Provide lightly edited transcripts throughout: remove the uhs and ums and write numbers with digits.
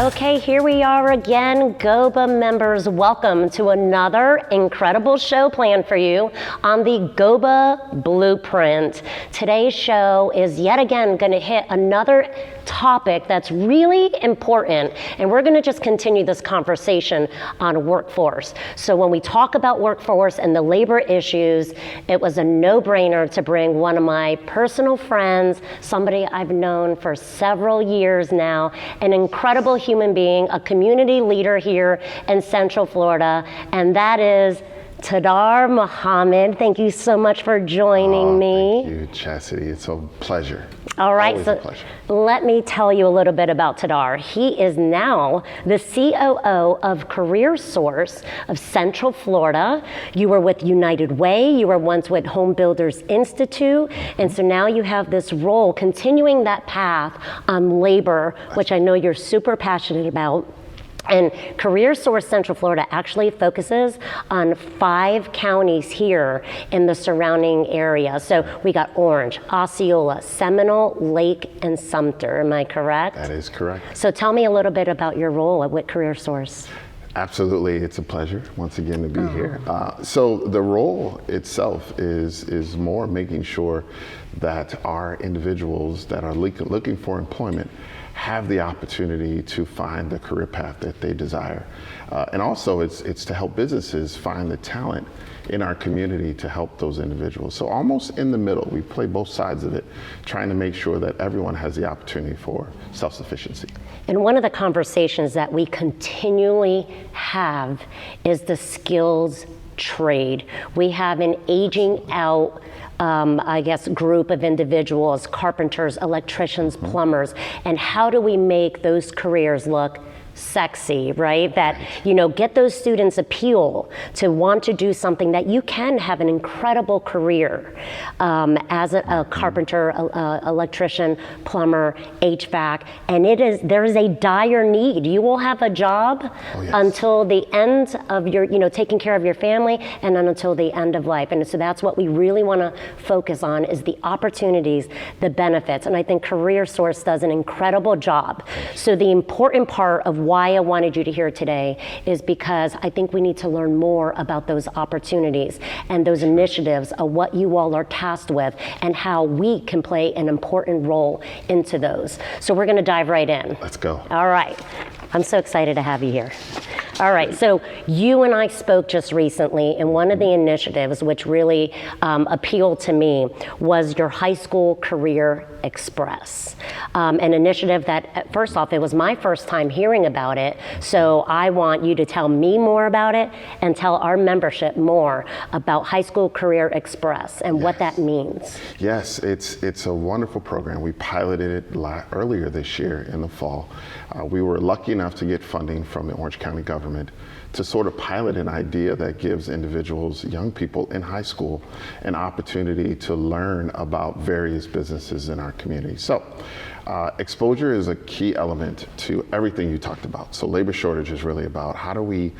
Okay, here we are again. GOBA members, welcome to another incredible show planned for you on the GOBA Blueprint. Today's show is yet again going to hit another topic that's really important, and we're going to just continue this conversation on workforce. So when we talk about workforce and the labor issues, it was a no-brainer to bring one of my personal friends, somebody I've known for several years now, an incredible human being, a community leader here in Central Florida, and that is Tadar Muhammad. Thank you so much for joining me. Thank you, Chastity. It's a pleasure. All right, Always so a pleasure. Let me tell you a little bit about Tadar. He is now the COO of CareerSource of Central Florida. You were with United Way, you were once with Home Builders Institute, and so now you have this role continuing that path on labor, which I know you're super passionate about. And CareerSource Central Florida actually focuses on 5 counties here in the surrounding area. So we got Orange, Osceola, Seminole, Lake, and Sumter. Am I correct? That is correct. So tell me a little bit about your role with CareerSource. Absolutely, it's a pleasure once again to be here. So the role itself is more making sure that our individuals that are looking for employment have the opportunity to find the career path that they desire. And also it's to help businesses find the talent in our community to help those individuals. So almost in the middle, we play both sides of it, trying to make sure that everyone has the opportunity for self-sufficiency. And one of the conversations that we continually have is the skills trade. We have an aging out group of individuals, carpenters, electricians, plumbers, and how do we make those careers look sexy, right? That, you know, get those students appeal to want to do something that you can have an incredible career as a carpenter, electrician, plumber, HVAC, and there is a dire need. You will have a job until the end of your, taking care of your family and then until the end of life. And so that's what we really want to focus on is the opportunities, the benefits. And I think CareerSource does an incredible job. So the important part of why I wanted you to hear today is because I think we need to learn more about those opportunities and those initiatives of what you all are tasked with and how we can play an important role into those. So we're going to dive right in. Let's go. All right. I'm so excited to have you here. All right, so you and I spoke just recently, and one of the initiatives which really appealed to me was your High School Career Express, an initiative that, first off, it was my first time hearing about it, so I want you to tell me more about it and tell our membership more about High School Career Express and what that means. Yes, it's a wonderful program. We piloted it earlier this year in the fall. We were lucky enough to get funding from the Orange County government to sort of pilot an idea that gives individuals, young people in high school, an opportunity to learn about various businesses in our community. So exposure is a key element to everything you talked about. So labor shortage is really about how do we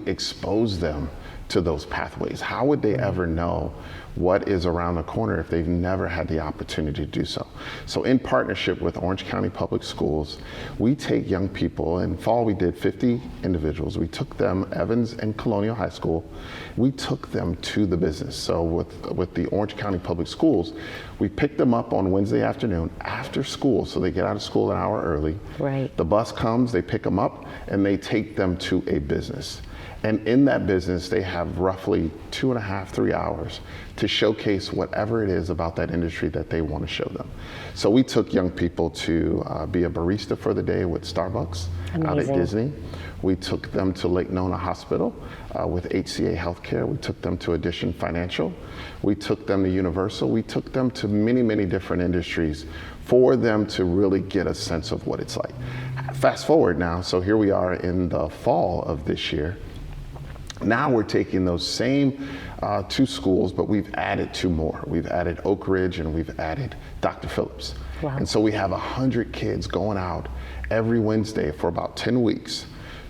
expose them to those pathways? How would they ever know what is around the corner if they've never had the opportunity to do so? So in partnership with Orange County Public Schools, we take young people. In fall we did 50 individuals. We took them, Evans and Colonial High School, we took them to the business. So with the Orange County Public Schools, we picked them up on Wednesday afternoon after school, so they get out of school an hour early. Right. The bus comes, they pick them up, and they take them to a business. And in that business, they have roughly 2.5, 3 hours to showcase whatever it is about that industry that they want to show them. So we took young people to be a barista for the day with Starbucks out at Disney. We took them to Lake Nona Hospital with HCA Healthcare. We took them to Addition Financial. We took them to Universal. We took them to many, many different industries for them to really get a sense of what it's like. Fast forward now, so here we are in the fall of this year. Now we're taking those same 2 schools, but we've added 2 more. We've added Oak Ridge and we've added Dr. Phillips. Wow. And so we have 100 kids going out every Wednesday for about 10 weeks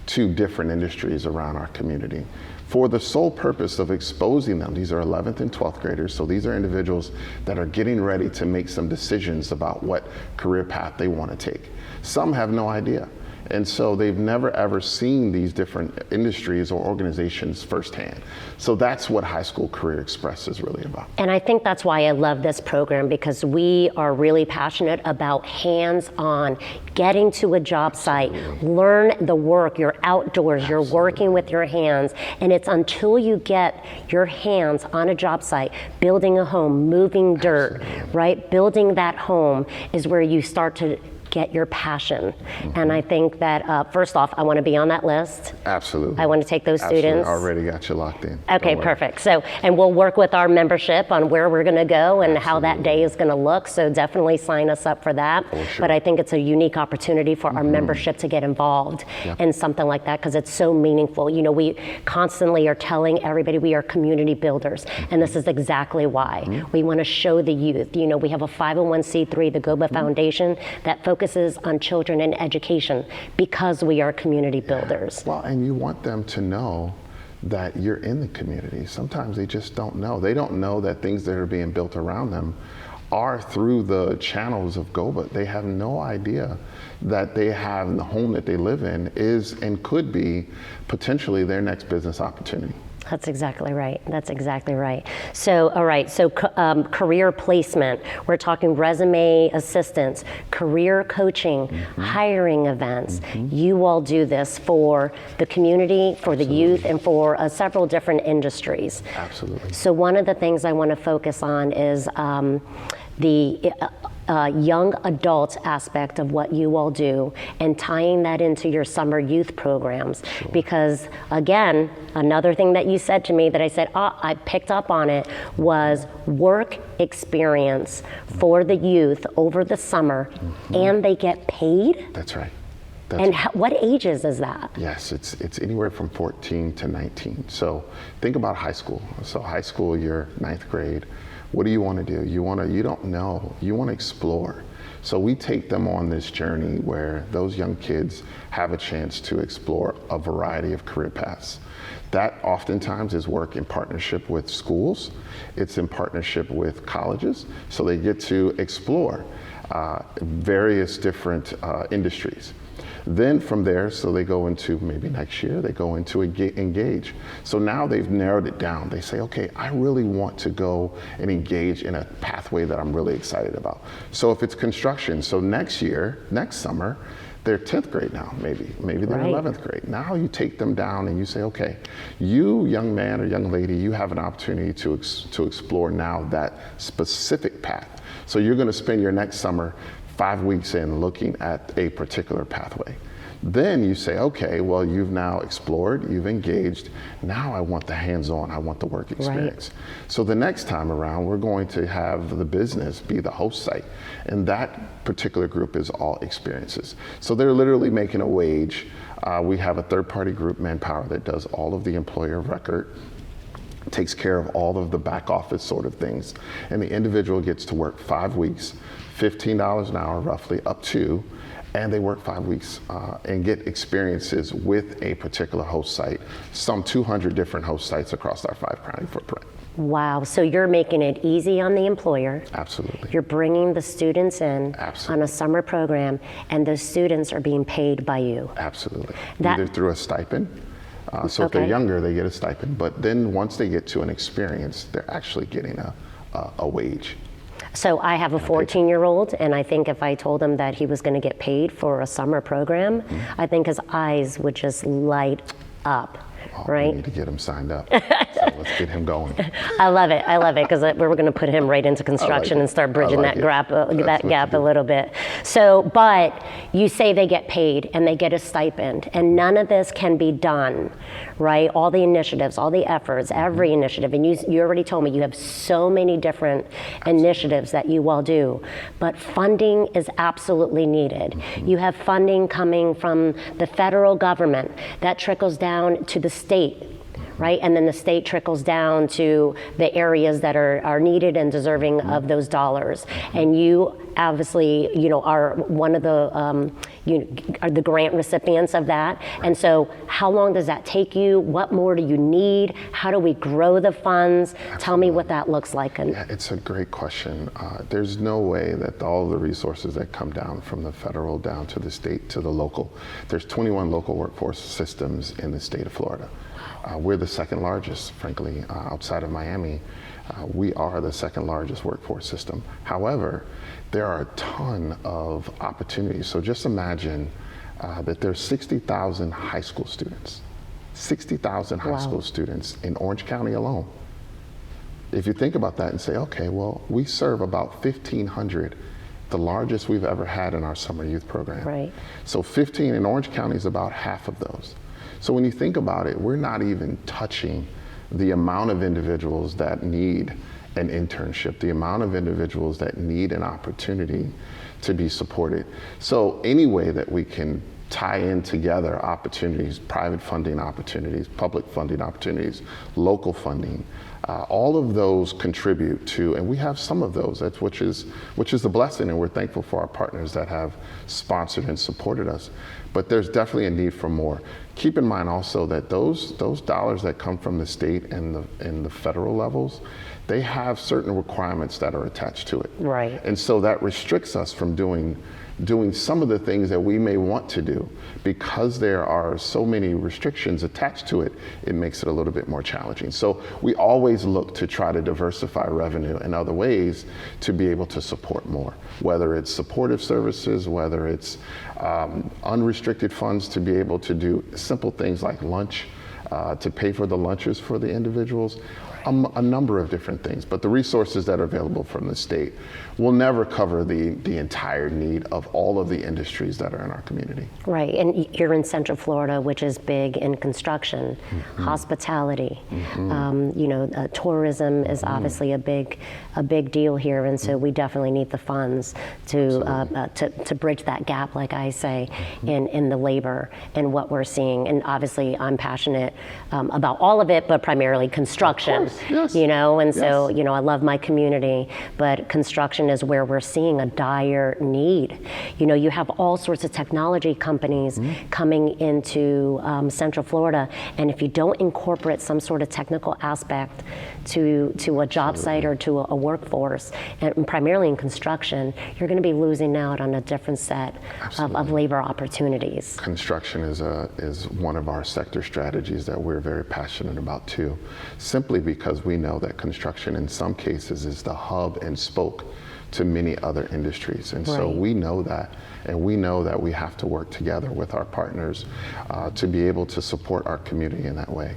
to different industries around our community for the sole purpose of exposing them. These are 11th and 12th graders, so these are individuals that are getting ready to make some decisions about what career path they want to take. Some have no idea. And so they've never ever seen these different industries or organizations firsthand. So that's what High School Career Express is really about. And I think that's why I love this program, because we are really passionate about hands-on, getting to a job site, learn the work, you're outdoors, you're working with your hands, and it's until you get your hands on a job site, building a home, moving dirt, right? Building that home is where you start to get your passion. And I think that, first off, I want to be on that list. Absolutely. I want to take those students. Already got you locked in. Okay, perfect. So, and we'll work with our membership on where we're going to go and how that day is going to look. So definitely sign us up for that. But I think it's a unique opportunity for our membership to get involved in something like that, because it's so meaningful. You know, we constantly are telling everybody we are community builders, and this is exactly why. We want to show the youth. You know, we have a 501c3, the GOBA Foundation, that focuses on children and education because we are community builders. Well, and you want them to know that you're in the community. Sometimes they just don't know. They don't know that things that are being built around them are through the channels of GOBA. They have no idea that they have the home that they live in is and could be potentially their next business opportunity. That's exactly right. That's exactly right. So, all right, so career placement, we're talking resume assistance, career coaching, hiring events. You all do this for the community, for the youth, and for several different industries. Absolutely. So one of the things I want to focus on is the young adult aspect of what you all do and tying that into your summer youth programs. Because again, another thing that you said to me that I said, I picked up on it, was work experience for the youth over the summer, and they get paid? That's right. And what ages is that? Yes, it's anywhere from 14 to 19. So think about high school. So high school, you're 9th grade. What do you want to do? You don't know. You want to explore. So we take them on this journey where those young kids have a chance to explore a variety of career paths. That oftentimes is work in partnership with schools. It's in partnership with colleges. So they get to explore various different industries. Then from there, so they go into, maybe next year, they go into engage. So now they've narrowed it down. They say, okay, I really want to go and engage in a pathway that I'm really excited about. So if it's construction, so next summer, they're 10th grade now, maybe they're 11th grade. Now you take them down and you say, okay, you young man or young lady, you have an opportunity to explore now that specific path. So you're gonna spend your next summer 5 weeks in looking at a particular pathway. Then you say, okay, well, you've now explored, you've engaged, now I want the hands-on, I want the work experience. So the next time around, we're going to have the business be the host site, and that particular group is all experiences. So they're literally making a wage. We have a third-party group, Manpower, that does all of the employer of record, takes care of all of the back office sort of things, and the individual gets to work 5 weeks, $15 an hour roughly, up to, and they work 5 weeks and get experiences with a particular host site, some 200 different host sites across our 5-county footprint. Wow, so you're making it easy on the employer. Absolutely. You're bringing the students in Absolutely. on a summer program, and those students are being paid by you. Absolutely. Either through a stipend, so if Okay. they're younger, they get a stipend, but then once they get to an experience, they're actually getting a wage. So I have a 14-year-old, and I think if I told him that he was going to get paid for a summer program, I think his eyes would just light up. Right? We need to get him signed up. So let's get him going. I love it, because we're going to put him right into construction and start bridging that gap a little bit. So, but you say they get paid and they get a stipend, and none of this can be done, right? All the initiatives, all the efforts, every initiative, and you already told me you have so many different initiatives that you all do, but funding is absolutely needed. You have funding coming from the federal government that trickles down to the state, right? And then the state trickles down to the areas that are needed and deserving of those dollars. And you obviously, are one of the, are the grant recipients of that. And so how long does that take you? What more do you need? How do we grow the funds? Absolutely. Tell me what that looks like. Yeah, it's a great question. There's no way that all the resources that come down from the federal down to the state to the local, there's 21 local workforce systems in the state of Florida. We're the second largest, frankly, outside of Miami. We are the second largest workforce system. However, there are a ton of opportunities. So just imagine that there's 60,000 high school students, 60,000 high school students in Orange County alone. If you think about that and say, okay, well, we serve about 1,500, the largest we've ever had in our summer youth program. Right. So 15 in Orange County is about half of those. So when you think about it, we're not even touching the amount of individuals that need an internship, the amount of individuals that need an opportunity to be supported. So any way that we can tie in together opportunities, private funding opportunities, public funding opportunities, local funding, all of those contribute to, and we have some of those, which is a blessing, and we're thankful for our partners that have sponsored and supported us. But there's definitely a need for more. Keep in mind also that those dollars that come from the state and the federal levels, they have certain requirements that are attached to it. Right. And so that restricts us from doing some of the things that we may want to do. Because there are so many restrictions attached to it, it makes it a little bit more challenging. So we always look to try to diversify revenue in other ways to be able to support more, whether it's supportive services, whether it's unrestricted funds to be able to do simple things like lunch, to pay for the lunches for the individuals. A number of different things, but the resources that are available from the state will never cover the entire need of all of the industries that are in our community. Right, and you're in Central Florida, which is big in construction, hospitality, tourism is obviously a big deal here, and so we definitely need the funds to bridge that gap, like I say, in the labor and what we're seeing. And obviously, I'm passionate about all of it, but primarily construction. Yes. And so, I love my community, but construction is where we're seeing a dire need. You have all sorts of technology companies coming into Central Florida, and if you don't incorporate some sort of technical aspect to a job site or to a workforce, and primarily in construction, you're going to be losing out on a different set of labor opportunities. Construction is one of our sector strategies that we're very passionate about too, simply because we know that construction in some cases is the hub and spoke to many other industries. And so we know that, and we know that we have to work together with our partners to be able to support our community in that way.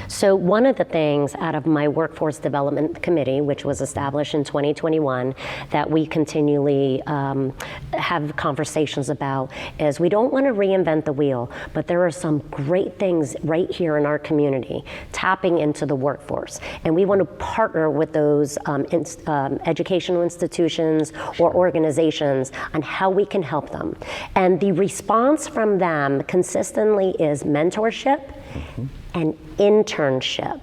So one of the things out of my Workforce Development Committee, which was established in 2021, that we continually have conversations about is we don't want to reinvent the wheel, but there are some great things right here in our community tapping into the workforce. And we want to partner with those educational institutions or organizations on how we can help them. And the response from them consistently is mentorship and internship.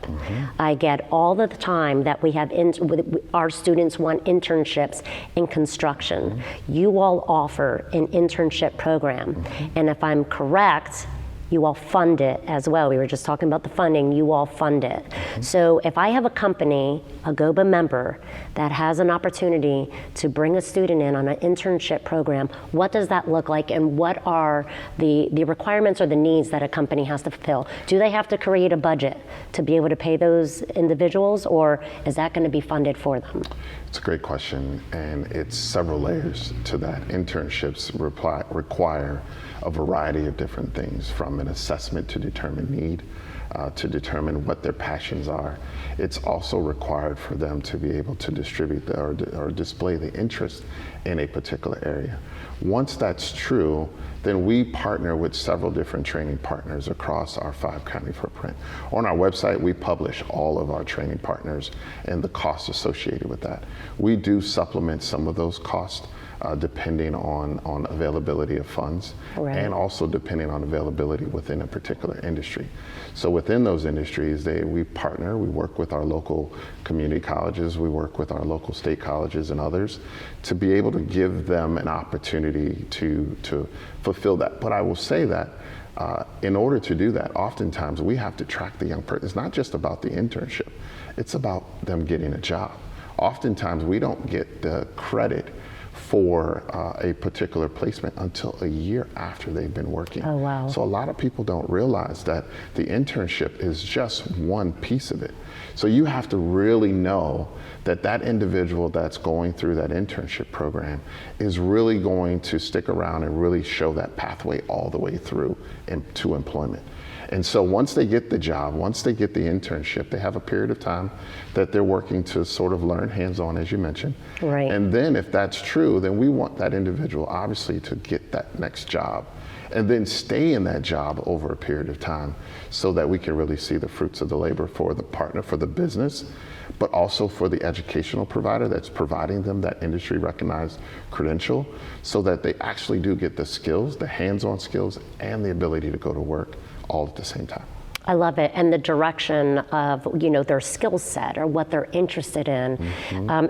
I get all the time that we have our students want internships in construction. You all offer an internship program, and if I'm correct, you all fund it as well. We were just talking about the funding, you all fund it. So if I have a company, a GOBA member, that has an opportunity to bring a student in on an internship program, what does that look like, and what are the requirements or the needs that a company has to fulfill? Do they have to create a budget to be able to pay those individuals, or is that going to be funded for them? It's a great question, and it's several layers to that. Internships require a variety of different things, from an assessment to determine need, to determine what their passions are. It's also required for them to be able to distribute or display the interest in a particular area. Once that's true, then we partner with several different training partners across our 5-county footprint. On our website, we publish all of our training partners and the costs associated with that. We do supplement some of those costs depending on availability of funds, Right. and also depending on availability within a particular industry. So within those industries, we partner, we work with our local community colleges, we work with our local state colleges and others to be able to give them an opportunity to fulfill that. But I will say that in order to do that, oftentimes we have to track the young person. It's not just about the internship, it's about them getting a job. Oftentimes we don't get the credit for a particular placement until a year after they've been working. Oh, wow. So a lot of people don't realize that the internship is just one piece of it. So you have to really know that that individual that's going through that internship program is really going to stick around and really show that pathway all the way through to employment. And so once they get the job, once they get the internship, they have a period of time that they're working to sort of learn hands-on, as you mentioned. Right. And then if that's true, then we want that individual obviously to get that next job and then stay in that job over a period of time so that we can really see the fruits of the labor for the partner, for the business, but also for the educational provider that's providing them that industry recognized credential so that they actually do get the skills, the hands-on skills, and the ability to go to work all at the same time. I love it. And the direction of, their skill set or what they're interested in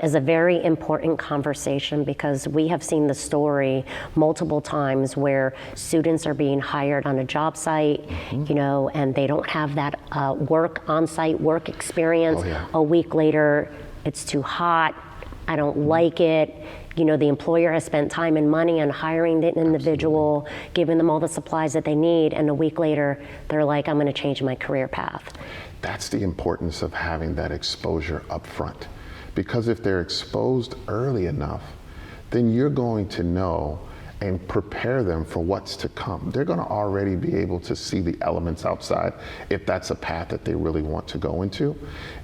is a very important conversation, because we have seen the story multiple times where students are being hired on a job site, and they don't have that on-site work experience. Oh, yeah. A week later, it's too hot, I don't like it. The employer has spent time and money on hiring the individual, giving them all the supplies that they need, and a week later, they're like, I'm going to change my career path. That's the importance of having that exposure up front. Because if they're exposed early enough, then you're going to know and prepare them for what's to come. They're going to already be able to see the elements outside if that's a path that they really want to go into.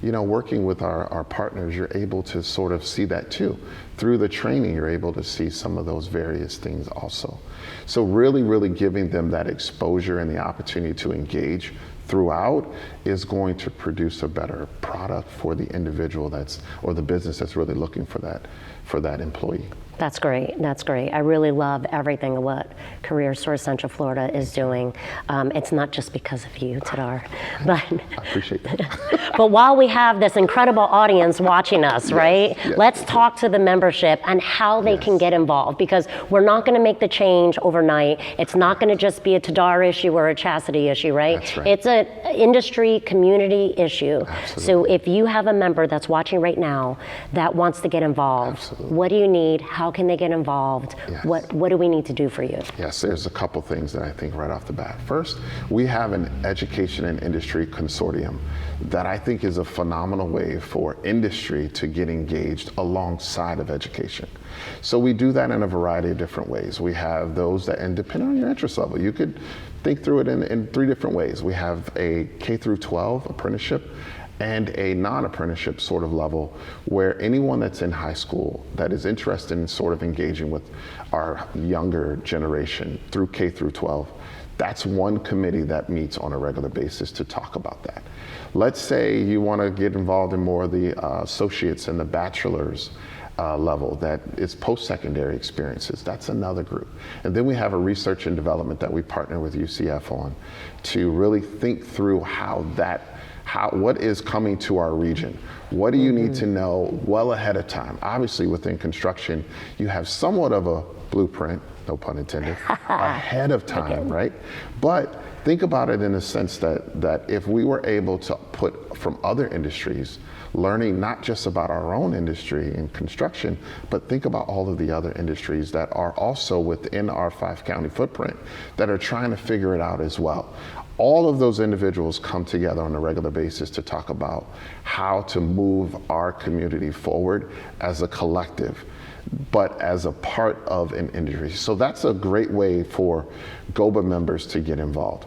Working with our partners, you're able to sort of see that too. Through the training, you're able to see some of those various things also. So really, really giving them that exposure and the opportunity to engage throughout is going to produce a better product for the individual or the business that's really looking for that employee. That's great. That's great. I really love everything what CareerSource Central Florida is doing. It's not just because of you, Tadar, but I appreciate that. but while we have this incredible audience watching us, right? Yes. Let's talk to the membership and how they can get involved, because we're not going to make the change overnight. It's not going to just be a Tadar issue or a Chastity issue, right? That's right. It's an industry community issue. Absolutely. So if you have a member that's watching right now that wants to get involved, Absolutely. what do you need? How can they get involved? Yes. What do we need to do for you? Yes, there's a couple things that I think right off the bat. First, we have an education and industry consortium that I think is a phenomenal way for industry to get engaged alongside of education. So we do that in a variety of different ways. We have those that, and depending on your interest level, you could think through it in 3 different ways. We have a K through 12 apprenticeship and a non-apprenticeship sort of level where anyone that's in high school that is interested in sort of engaging with our younger generation through K through 12, that's one committee that meets on a regular basis to talk about that. Let's say you want to get involved in more of the associates and the bachelor's level, that is post-secondary experiences. That's another group. And then we have a research and development that we partner with UCF on to really think through what is coming to our region. What do you need to know well ahead of time? Obviously within construction, you have somewhat of a blueprint, no pun intended, ahead of time, right? But think about it in the sense that if we were able to put from other industries, learning not just about our own industry in construction, but think about all of the other industries that are also within our 5-county footprint that are trying to figure it out as well. All of those individuals come together on a regular basis to talk about how to move our community forward as a collective, but as a part of an industry. So that's a great way for GOBA members to get involved.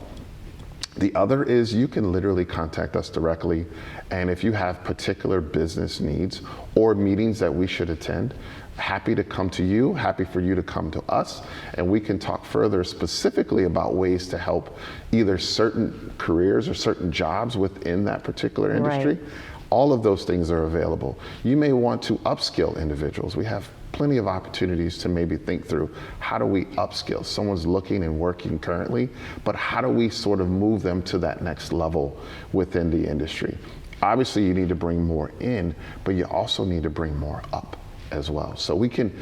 The other is you can literally contact us directly, and if you have particular business needs or meetings that we should attend, happy to come to you, happy for you to come to us, and we can talk further specifically about ways to help either certain careers or certain jobs within that particular industry. Right. All of those things are available. You may want to upskill individuals. We have plenty of opportunities to maybe think through, how do we upskill? Someone's looking and working currently, but how do we sort of move them to that next level within the industry? Obviously, you need to bring more in, but you also need to bring more up as well. So we can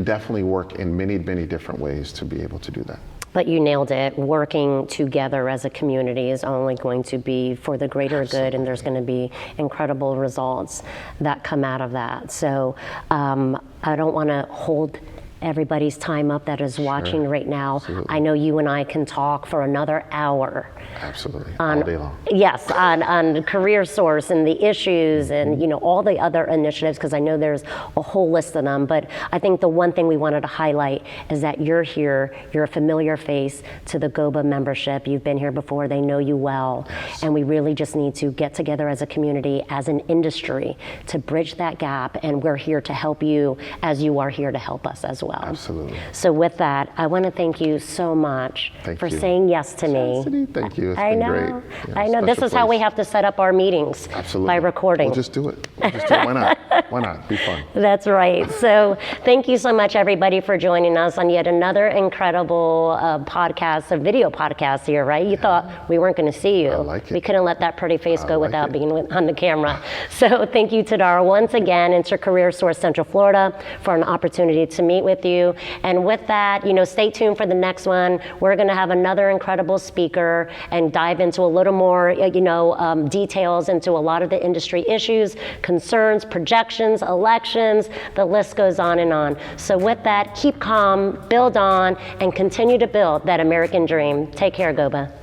definitely work in many, many different ways to be able to do that. But you nailed it. Working together as a community is only going to be for the greater good, and there's going to be incredible results that come out of that. So I don't want to hold everybody's time up that is watching right now. Absolutely. I know you and I can talk for another hour. Absolutely, all day long. Yes, on CareerSource and the issues and all the other initiatives, because I know there's a whole list of them. But I think the one thing we wanted to highlight is that you're here, you're a familiar face to the GOBA membership. You've been here before, they know you well. Yes. And we really just need to get together as a community, as an industry, to bridge that gap. And we're here to help you as you are here to help us as well. Absolutely. So with that, I want to thank you so much for saying yes to me. Chastity, thank you. It's I been know. great. I know. This is how we have to set up our meetings. Absolutely. By recording. We'll just do it. Why not? Why not? Be fun. That's right. So thank you so much, everybody, for joining us on yet another incredible podcast, a video podcast here, right? You thought we weren't going to see you. I like it. We couldn't let that pretty face go like without it. being on the camera. So thank you, Tadara, once again, and to CareerSource Central Florida for an opportunity to meet with you. And with that, stay tuned for the next one. We're going to have another incredible speaker and dive into a little more, details into a lot of the industry issues, concerns, projections, elections, the list goes on and on. So with that, keep calm, build on, and continue to build that American dream. Take care, GOBA.